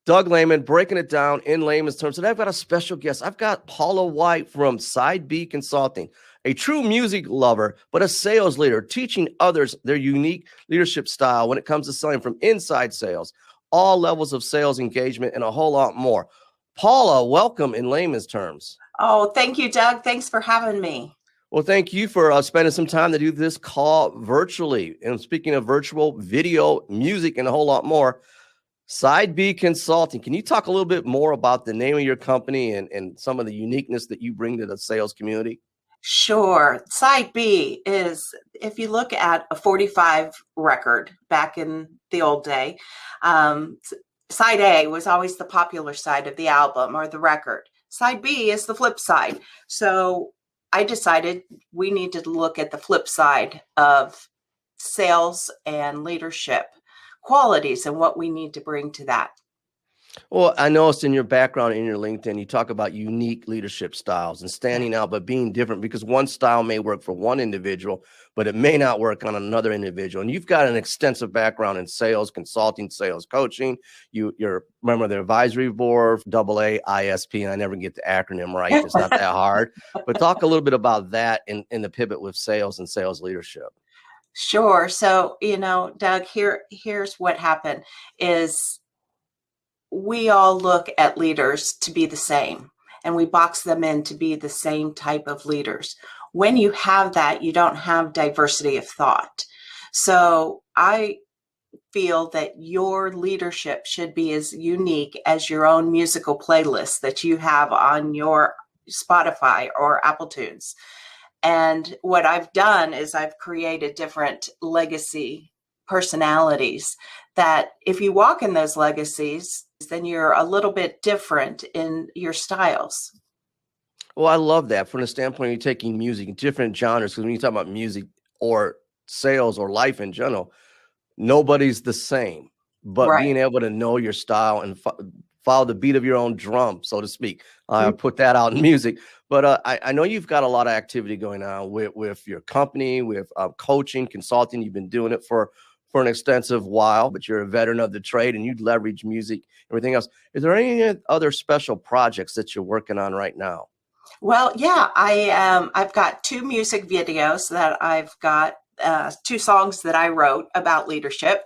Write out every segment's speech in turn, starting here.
Doug Lehman, breaking it down in layman's terms. Today I've got a special guest. I've got Paula While from Side B Consulting, a true music lover, but a sales leader, teaching others their unique leadership style when it comes to selling, from inside sales, all levels of sales engagement, and a whole lot more. Paula, welcome in layman's terms. Oh, thank you, Doug. Thanks for having me. Well, thank you for spending some time to do this call virtually. And speaking of virtual, video, music, and a whole lot more, Side B Consulting. Can you talk a little bit more about the name of your company and some of the uniqueness that you bring to the sales community? Sure. Side B is, if you look at a 45 record back in the old day, side A was always the popular side of the album or the record. Side B is the flip side. So I decided we need to look at the flip side of sales and leadership qualities and what we need to bring to that. Well, I noticed in your background, in your LinkedIn, you talk about unique leadership styles and standing out, but being different, because one style may work for one individual, but it may not work on another individual. And you've got an extensive background in sales, consulting, sales coaching. You're a member of the advisory board, AA, ISP, and I never get the acronym right. It's not that hard. But talk a little bit about that in the pivot with sales and sales leadership. Sure. So, Doug, here's what happened is we all look at leaders to be the same, and we box them in to be the same type of leaders. When you have that, you don't have diversity of thought. So I feel that your leadership should be as unique as your own musical playlist that you have on your Spotify or Apple Tunes. And what I've done is I've created different legacy personalities that if you walk in those legacies, then you're a little bit different in your styles. Well, I love that from the standpoint of you taking music, different genres, because when you talk about music or sales or life in general, nobody's the same. But Right. being able to know your style and follow the beat of your own drum, so to speak, put that out in music. But I know you've got a lot of activity going on with your company, with coaching, consulting. You've been doing it for an extensive while, but you're a veteran of the trade and you leverage music, everything else. Is there any other special projects that you're working on right now? Well, yeah, I've got 2 music videos that I've got, 2 songs that I wrote about leadership,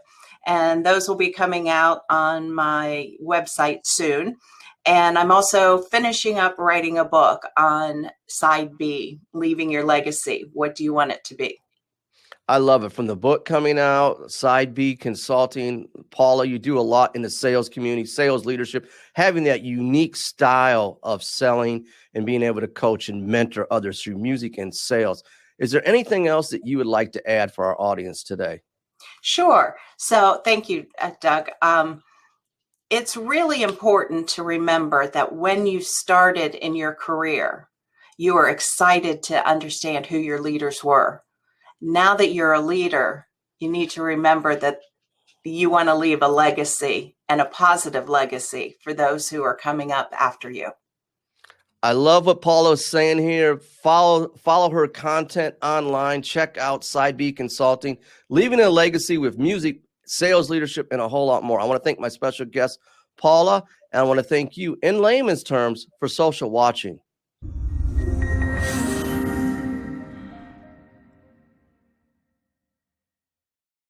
and those will be coming out on my website soon. And I'm also finishing up writing a book on Side B, Leaving Your Legacy. What do you want it to be? I love it. From the book coming out, Side B Consulting, Paula, you do a lot in the sales community, sales leadership, having that unique style of selling and being able to coach and mentor others through music and sales. Is there anything else that you would like to add for our audience today? Sure. So thank you, Doug. It's really important to remember that when you started in your career, you were excited to understand who your leaders were. Now that you're a leader, you need to remember that you want to leave a legacy, and a positive legacy, for those who are coming up after you. I love what Paula is saying here. Follow her content online. Check out Side B Consulting, leaving a legacy with music, sales leadership, and a whole lot more. I want to thank my special guest, Paula, and I want to thank you in layman's terms for social watching.